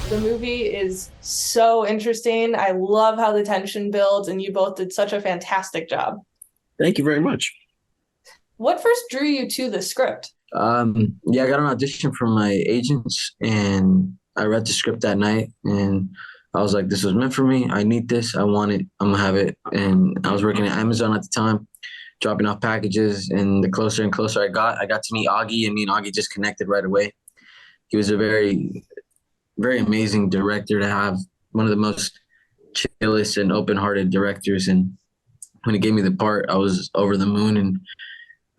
The movie is so interesting. I love how the tension builds, and you both did such a fantastic job. Thank you very much. What first drew you to the script? Yeah, I got an audition from my agents and I read the script that night and I was like, this was meant for me. I need this. I want it. I'm gonna have it. And I was working at Amazon at the time, dropping off packages. And the closer and closer I got to meet Augie, and me and Augie just connected right away. He was a very amazing director to have, one of the most chillest and open-hearted directors. And when he gave me the part, I was over the moon and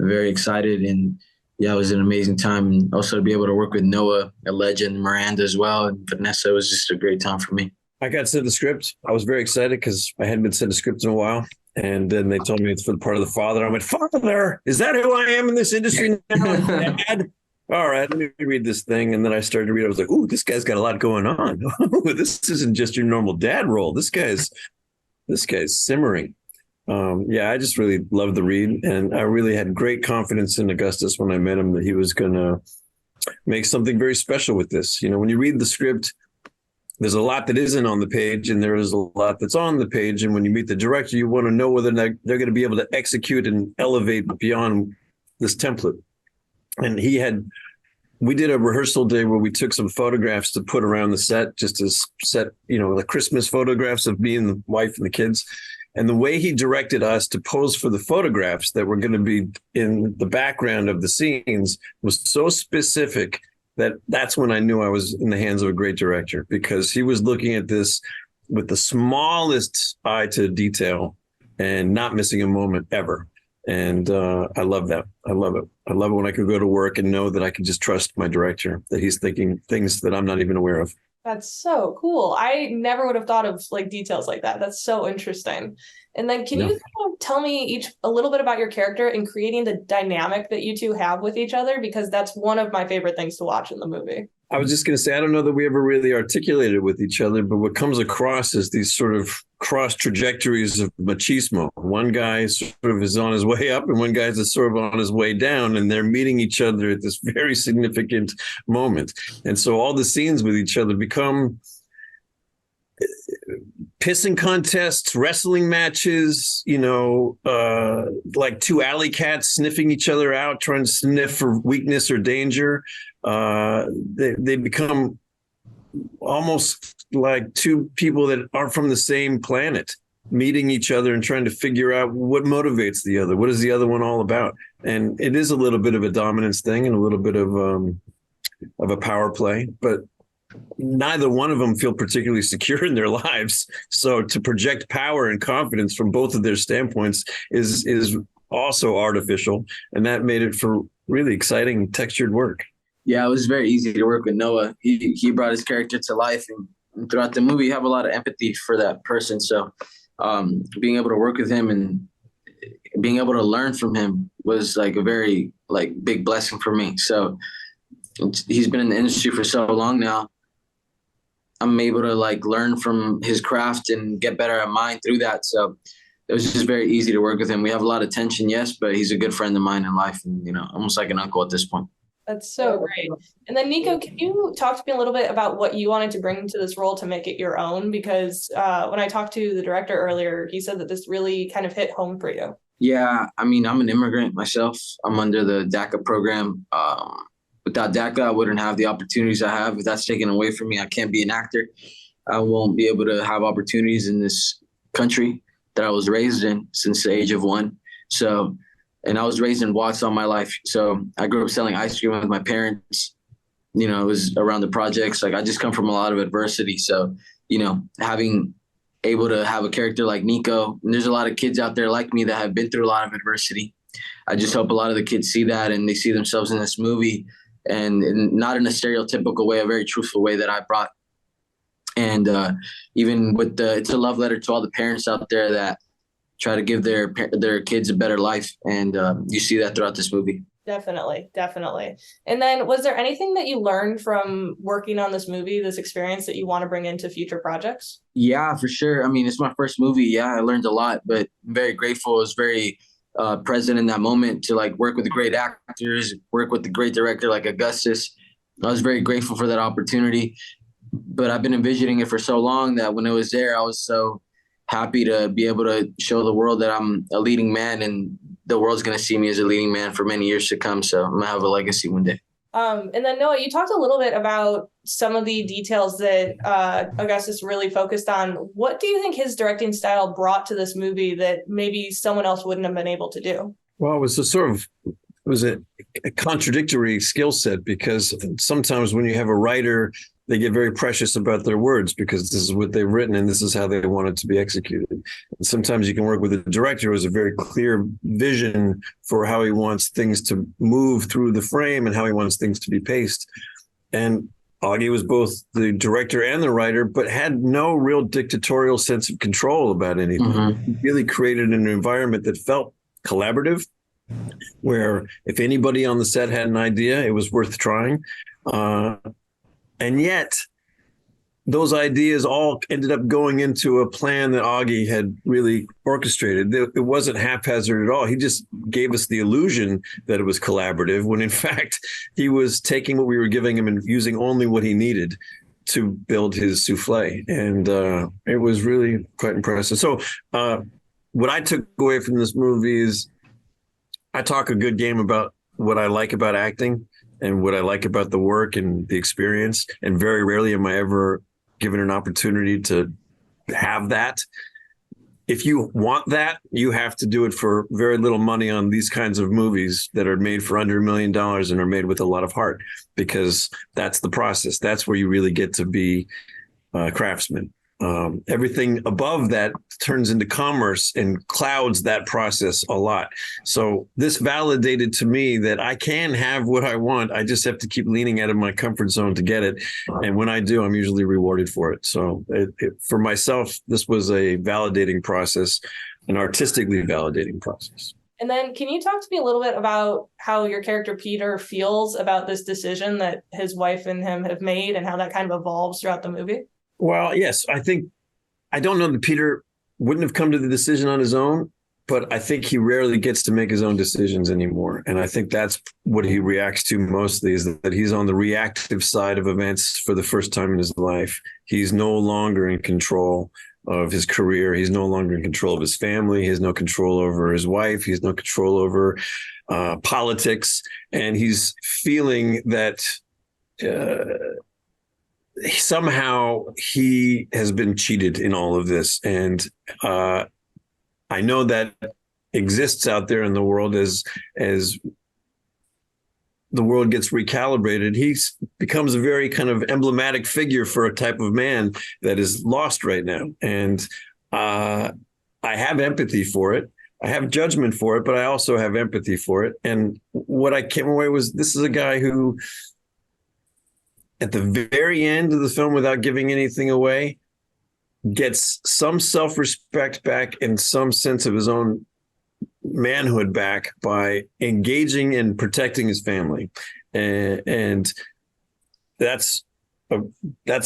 very excited. And yeah, it was an amazing time. And also to be able to work with Noah, a legend, Miranda as well, and Vanessa, was just a great time for me. I got sent the script. I was very excited because I hadn't been sent a script in a while. And then they told me it's for the part of the father. I went, Father, is that who I am in this industry now? Dad? All right, let me read this thing. And then I started to read. I was like, ooh, this guy's got a lot going on. This isn't just your normal dad role. This guy's simmering. Yeah, I just really loved the read. And I really had great confidence in Augustus when I met him that he was going to make something very special with this. You know, when you read the script, there's a lot that isn't on the page and there is a lot that's on the page. And when you meet the director, you want to know whether they're going to be able to execute and elevate beyond this template. And we did a rehearsal day where we took some photographs to put around the set, just as set, the Christmas photographs of me and the wife and the kids. And the way he directed us to pose for the photographs that were going to be in the background of the scenes was so specific that's when I knew I was in the hands of a great director, because he was looking at this with the smallest eye to detail and not missing a moment ever. And I love that. I love it. I love it when I could go to work and know that I can just trust my director, that he's thinking things that I'm not even aware of. That's so cool. I never would have thought of like details like that. That's so interesting. And then can you kind of tell me each a little bit about your character and creating the dynamic that you two have with each other? Because that's one of my favorite things to watch in the movie. I was just going to say, I don't know that we ever really articulated with each other, but what comes across is these sort of cross trajectories of machismo. One guy sort of is on his way up and one guy is sort of on his way down, and they're meeting each other at this very significant moment. And so all the scenes with each other become pissing contests, wrestling matches, like two alley cats sniffing each other out, trying to sniff for weakness or danger. They become almost like two people that aren't from the same planet, meeting each other and trying to figure out what motivates the other. What is the other one all about? And it is a little bit of a dominance thing and a little bit of a power play, but neither one of them feel particularly secure in their lives. So to project power and confidence from both of their standpoints is also artificial. And that made it for really exciting textured work. Yeah, it was very easy to work with Noah. He brought his character to life, and throughout the movie, you have a lot of empathy for that person. So being able to work with him and being able to learn from him was like a very big blessing for me. So he's been in the industry for so long now. I'm able to learn from his craft and get better at mine through that. So it was just very easy to work with him. We have a lot of tension, yes, but he's a good friend of mine in life, and almost like an uncle at this point. That's so great. And then Nico, can you talk to me a little bit about what you wanted to bring to this role to make it your own? Because when I talked to the director earlier, he said that this really kind of hit home for you. Yeah, I mean, I'm an immigrant myself. I'm under the DACA program. Without DACA, I wouldn't have the opportunities I have. If that's taken away from me, I can't be an actor. I won't be able to have opportunities in this country that I was raised in since the age of 1. And I was raised in Watts all my life. So I grew up selling ice cream with my parents. It was around the projects. I just come from a lot of adversity. So, having able to have a character like Nico, and there's a lot of kids out there like me that have been through a lot of adversity. I just hope a lot of the kids see that and they see themselves in this movie, and not in a stereotypical way, a very truthful way that I brought. And even with it's a love letter to all the parents out there that try to give their kids a better life. And you see that throughout this movie. Definitely. And then was there anything that you learned from working on this movie, this experience, that you want to bring into future projects? Yeah, for sure. I mean, it's my first movie. Yeah, I learned a lot, but I'm very grateful. I was very present in that moment to work with the great actors, work with the great director like Augustus. I was very grateful for that opportunity. but I've been envisioning it for so long that when it was there, I was so happy to be able to show the world that I'm a leading man, and the world's going to see me as a leading man for many years to come. So I'm going to have a legacy one day. And then Noah, you talked a little bit about some of the details that Augustus really focused on. What do you think his directing style brought to this movie that maybe someone else wouldn't have been able to do? Well, it was a contradictory skill set, because sometimes when you have a writer, they get very precious about their words because this is what they've written and this is how they want it to be executed. And sometimes you can work with a director who has a very clear vision for how he wants things to move through the frame and how he wants things to be paced. And Augie was both the director and the writer, but had no real dictatorial sense of control about anything. Mm-hmm. He really created an environment that felt collaborative, where if anybody on the set had an idea, it was worth trying. And yet, those ideas all ended up going into a plan that Augie had really orchestrated. It wasn't haphazard at all. He just gave us the illusion that it was collaborative, when in fact, he was taking what we were giving him and using only what he needed to build his souffle. And it was really quite impressive. So what I took away from this movie is I talk a good game about what I like about acting and what I like about the work and the experience. And very rarely am I ever given an opportunity to have that. If you want that, you have to do it for very little money on these kinds of movies that are made for under $1 million and are made with a lot of heart, because that's the process. That's where you really get to be a craftsman. Everything above that turns into commerce and clouds that process a lot. So this validated to me that I can have what I want. I just have to keep leaning out of my comfort zone to get it. And when I do, I'm usually rewarded for it. So for myself, this was a validating process, an artistically validating process. And then can you talk to me a little bit about how your character Peter feels about this decision that his wife and him have made and how that kind of evolves throughout the movie? Well, yes, I don't know that Peter wouldn't have come to the decision on his own, but I think he rarely gets to make his own decisions anymore. And I think that's what he reacts to mostly, is that he's on the reactive side of events for the first time in his life. He's no longer in control of his career. He's no longer in control of his family. He has no control over his wife. He has no control over politics. And he's feeling that somehow he has been cheated in all of this. And I know that exists out there in the world as the world gets recalibrated. He becomes a very kind of emblematic figure for a type of man that is lost right now. And I have empathy for it. I have judgment for it, but I also have empathy for it. And what I came away was, this is a guy who, at the very end of the film, without giving anything away, gets some self-respect back and some sense of his own manhood back by engaging and protecting his family. And that's a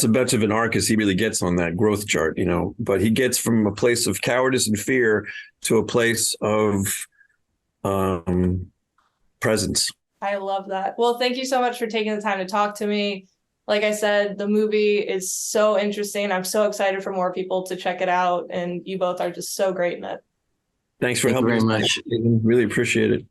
bunch of an arc as he really gets on that growth chart, but he gets from a place of cowardice and fear to a place of presence. I love that. Well, thank you so much for taking the time to talk to me. Like I said, the movie is so interesting. I'm so excited for more people to check it out. And you both are just so great in it. Thanks for helping very much. Really appreciate it.